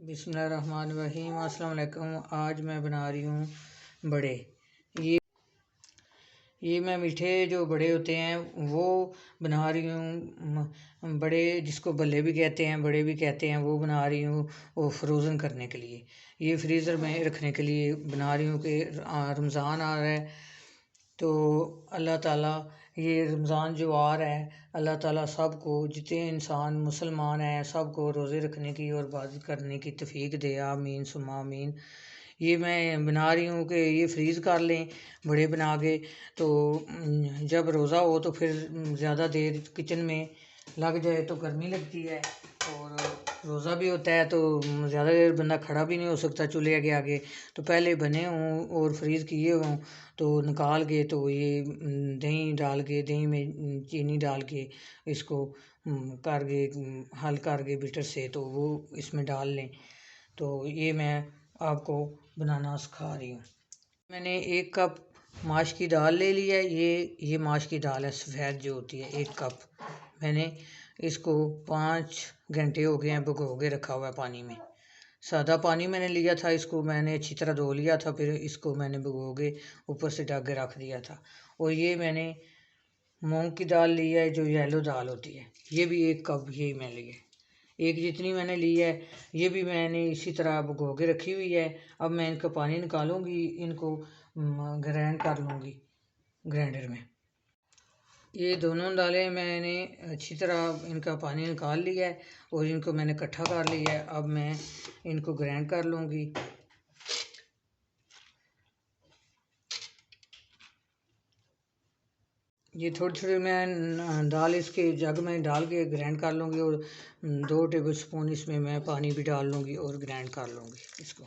बिस्मिल्लाहिर्रहमानिर्रहीम। अस्सलाम वालेकुम। आज मैं बना रही हूँ बड़े। ये मैं मीठे जो बड़े होते हैं वो बना रही हूँ। बड़े जिसको बल्ले भी कहते हैं, बड़े भी कहते हैं, वो बना रही हूँ वो फ्रोज़न करने के लिए। ये फ्रीज़र में रखने के लिए बना रही हूँ कि रमज़ान आ रहा है तो अल्लाह ताला ये रमज़ान जो आ रहा है, अल्लाह ताला सबको, जितने इंसान मुसलमान हैं, सबको रोज़े रखने की और इबादत करने की तौफीक दे। आमीन सुम्मा आमीन। ये मैं बना रही हूँ कि ये फ्रीज़ कर लें बड़े बना के, तो जब रोज़ा हो तो फिर ज़्यादा देर किचन में लग जाए तो गर्मी लगती है, और रोज़ा भी होता है तो ज़्यादा देर बंदा खड़ा भी नहीं हो सकता चूल्हे के आगे। तो पहले बने हों और फ्रीज़ किए हों तो निकाल के, तो ये दही डाल के, दही में चीनी डाल के इसको करके हल करके बीटर से तो वो इसमें डाल लें। तो ये मैं आपको बनाना सिखा रही हूँ। मैंने 1 कप माश की दाल ले ली है। ये माश की दाल है, सफ़ेद जो होती है, 1 कप। मैंने इसको 5 घंटे हो गए हैं भिगो के रखा हुआ है पानी में। सादा पानी मैंने लिया था, इसको मैंने अच्छी तरह धो लिया था, फिर इसको मैंने भिगो के ऊपर से ढक के रख दिया था। और ये मैंने मूंग की दाल ली है, जो येलो दाल होती है, ये भी 1 कप ही मैं ली है। एक जितनी मैंने ली है ये भी मैंने इसी तरह भिगो के रखी हुई है। अब मैं इनका पानी निकालूंगी, इनको ग्राइंड कर लूँगी ग्राइंडर में। ये दोनों दालें मैंने अच्छी तरह इनका पानी निकाल लिया है और इनको मैंने इकट्ठा कर लिया है। अब मैं इनको ग्राइंड कर लूँगी। ये थोड़ी थोड़ी मैं दाल इसके जग में डाल के ग्राइंड कर लूँगी, और 2 टेबल स्पून इसमें मैं पानी भी डाल लूँगी और ग्राइंड कर लूँगी इसको।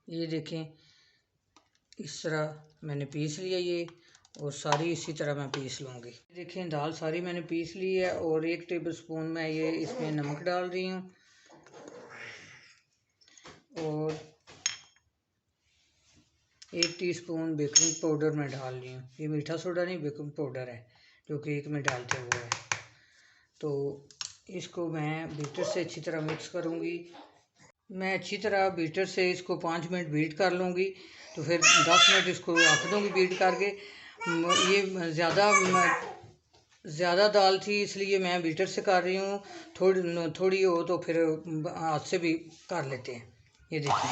ये देखें, इस तरह मैंने पीस लिया ये, और सारी इसी तरह मैं पीस लूँगी। देखें, दाल सारी मैंने पीस ली है, और 1 टेबल स्पून मैं ये इसमें नमक डाल रही हूँ, और 1 टीस्पून बेकिंग पाउडर मैं डाल रही हूँ। ये मीठा सोडा नहीं, बेकिंग पाउडर है, जो केक में डालते हुए है। तो इसको मैं बीटर से अच्छी तरह मिक्स करूँगी। मैं अच्छी तरह बीटर से इसको 5 मिनट बीट कर लूँगी, तो फिर 10 मिनट इसको रख दूँगी बीट करके। ये ज़्यादा दाल थी इसलिए मैं बीटर से कर रही हूँ। थोड़ी हो तो फिर हाथ से भी कर लेते हैं। ये देखिए,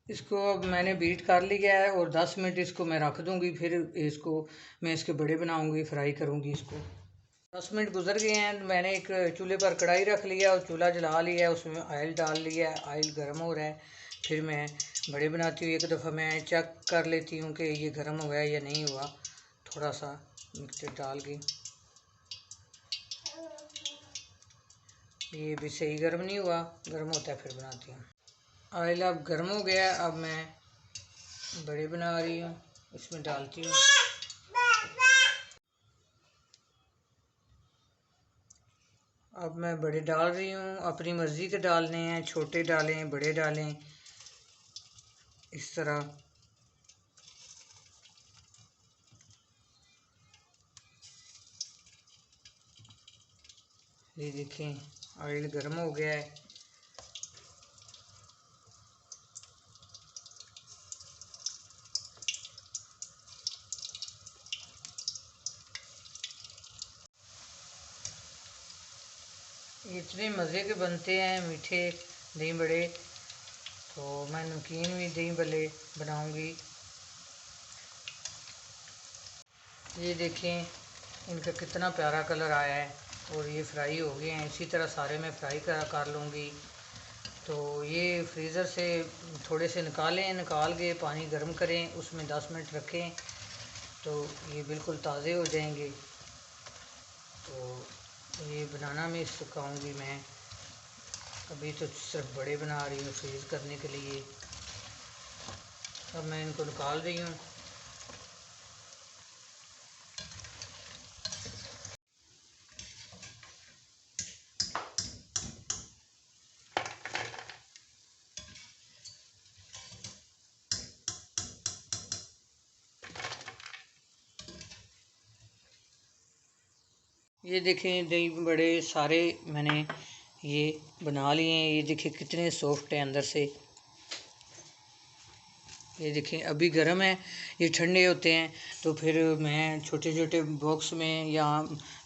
इसको अब मैंने बीट कर लिया है और 10 मिनट इसको मैं रख दूँगी। फिर इसको मैं इसके बड़े बनाऊँगी, फ्राई करूँगी इसको। 10 मिनट गुजर गए हैं। मैंने एक चूल्हे पर कढ़ाई रख लिया और चूल्हा जला लिया है, उसमें ऑयल डाल लिया है, ऑयल गर्म हो रहा है। फिर मैं बड़े बनाती हूँ। एक दफ़ा मैं चेक कर लेती हूँ कि ये गर्म हुआ है या नहीं हुआ, थोड़ा सा मिक्सचर डाल के। ये भी सही गर्म नहीं हुआ, गर्म होता है फिर बनाती हूँ। ऑयल अब गर्म हो गया, अब मैं बड़े बना रही हूँ, इसमें डालती हूँ। अब मैं बड़े डाल रही हूँ, अपनी मर्ज़ी के डालने हैं, छोटे डालें बड़े डालें, इस तरह। ये देखें, ऑयल गर्म हो गया है। इतने मज़े के बनते हैं मीठे दही बड़े। तो मैं नमकीन भी दही बड़े बनाऊंगी। ये देखें, इनका कितना प्यारा कलर आया है, और ये फ्राई हो गए हैं। इसी तरह सारे मैं फ्राई कर लूँगी। तो ये फ्रीज़र से थोड़े से निकाल के पानी गर्म करें, उसमें 10 मिनट रखें, तो ये बिल्कुल ताज़े हो जाएंगे। तो ये बनाना में सिखाऊंगी मैं। अभी तो सिर्फ बड़े बना रही हूँ फ्रीज़ करने के लिए। अब मैं इनको निकाल रही हूँ। ये देखें दही बड़े सारे मैंने ये बना लिए हैं। ये देखिए कितने सॉफ्ट हैं अंदर से। ये देखें अभी गर्म है, ये ठंडे होते हैं तो फिर मैं छोटे छोटे बॉक्स में या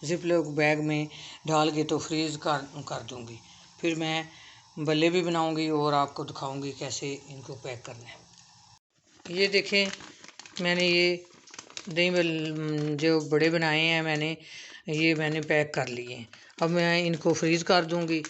जिप लॉक बैग में डाल के तो फ्रीज़ कर दूँगी। फिर मैं बल्ले भी बनाऊँगी और आपको दिखाऊँगी कैसे इनको पैक करना है। ये देखें मैंने ये दही जो बड़े बनाए हैं मैंने पैक कर लिए हैं। अब मैं इनको फ्रीज़ कर दूँगी।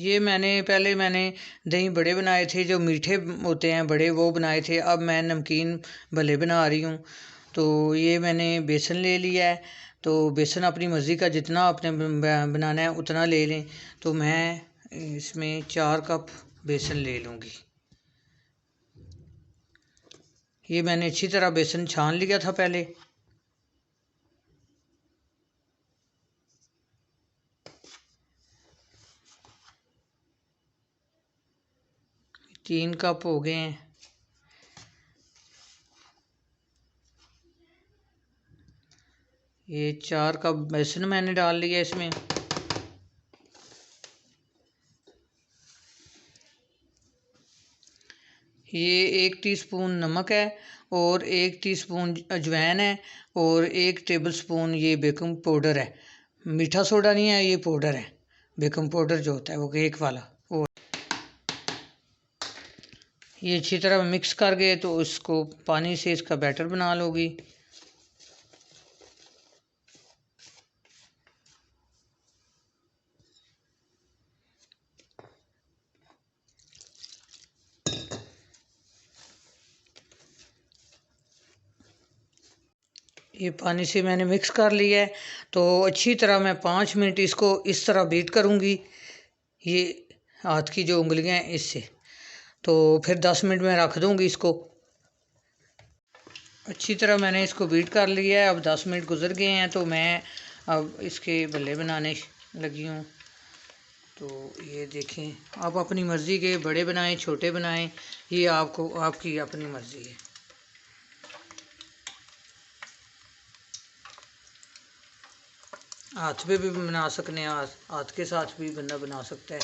ये पहले मैंने दही बड़े बनाए थे, जो मीठे होते हैं बड़े, वो बनाए थे। अब मैं नमकीन भल्ले बना रही हूँ। तो ये मैंने बेसन ले लिया है। तो बेसन अपनी मर्ज़ी का जितना आपने बनाना है उतना ले लें। तो मैं इसमें 4 कप बेसन ले लूँगी। ये मैंने अच्छी तरह बेसन छान लिया था पहले। तीन कप हो गए हैं। ये 4 कप बेसन मैंने डाल लिया इसमें। ये 1 टीस्पून नमक है और 1 टीस्पून अजवाइन है और 1 टेबलस्पून ये बेकिंग पाउडर है। मीठा सोडा नहीं है, ये पाउडर है, बेकिंग पाउडर जो होता है वो केक वाला। और ये अच्छी तरह मिक्स कर गए तो इसको पानी से इसका बैटर बना लोगी। ये पानी से मैंने मिक्स कर लिया है। तो अच्छी तरह मैं 5 मिनट इसको इस तरह बीट करूँगी, ये हाथ की जो उंगलियां हैं इससे। तो फिर 10 मिनट में रख दूँगी इसको। अच्छी तरह मैंने इसको बीट कर लिया है। अब 10 मिनट गुजर गए हैं तो मैं अब इसके बल्ले बनाने लगी हूँ। तो ये देखें, आप अपनी मर्ज़ी के बड़े बनाएं छोटे बनाएं, ये आपकी अपनी मर्ज़ी है। हाथ पे भी बना सकते हैं, हाथ के साथ भी बंदा बना सकता है।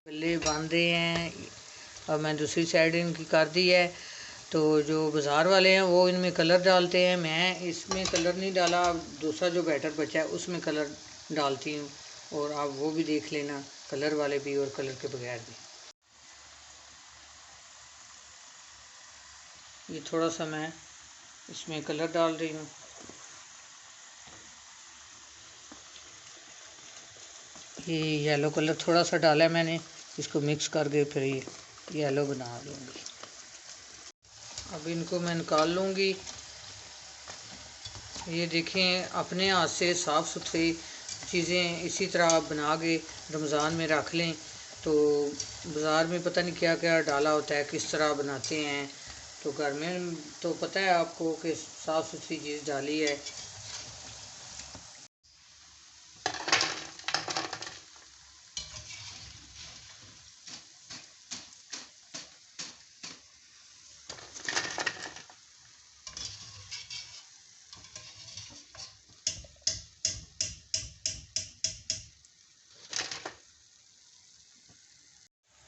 बल्ले बांधे हैं। अब मैं दूसरी साइड इनकी कर दी है। तो जो बाज़ार वाले हैं वो इनमें कलर डालते हैं, मैं इसमें कलर नहीं डाला। दूसरा जो बैटर बचा है उसमें कलर डालती हूँ, और आप वो भी देख लेना, कलर वाले भी और कलर के बगैर भी। ये थोड़ा सा मैं इसमें कलर डाल रही हूँ। ये येलो कलर थोड़ा सा डाला है मैंने, इसको मिक्स करके फिर ये येलो बना लूँगी। अब इनको मैं निकाल लूँगी। ये देखें, अपने हाथ से साफ़ सुथरी चीज़ें इसी तरह आप बना के रमज़ान में रख लें। तो बाज़ार में पता नहीं क्या क्या डाला होता है, किस तरह बनाते हैं। तो घर में तो पता है आपको कि साफ़ सुथरी चीज़ डाली है।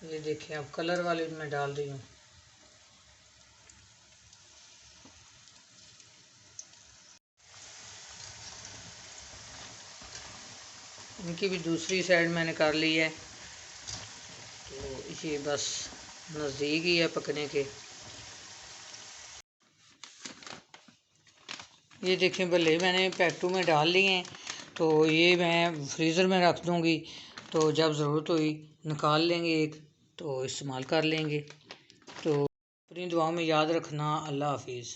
ये देखिए, अब कलर वाले मैं डाल रही हूँ। इनकी भी दूसरी साइड मैंने कर ली है। तो ये बस नज़दीक ही है पकने के। ये देखें, भले मैंने पैटू में डाल लिए हैं। तो ये मैं फ्रीज़र में रख दूँगी। तो जब ज़रूरत हुई निकाल लेंगे एक, तो इस्तेमाल कर लेंगे। तो अपनी दुआओं में याद रखना। अल्लाह हाफिज़।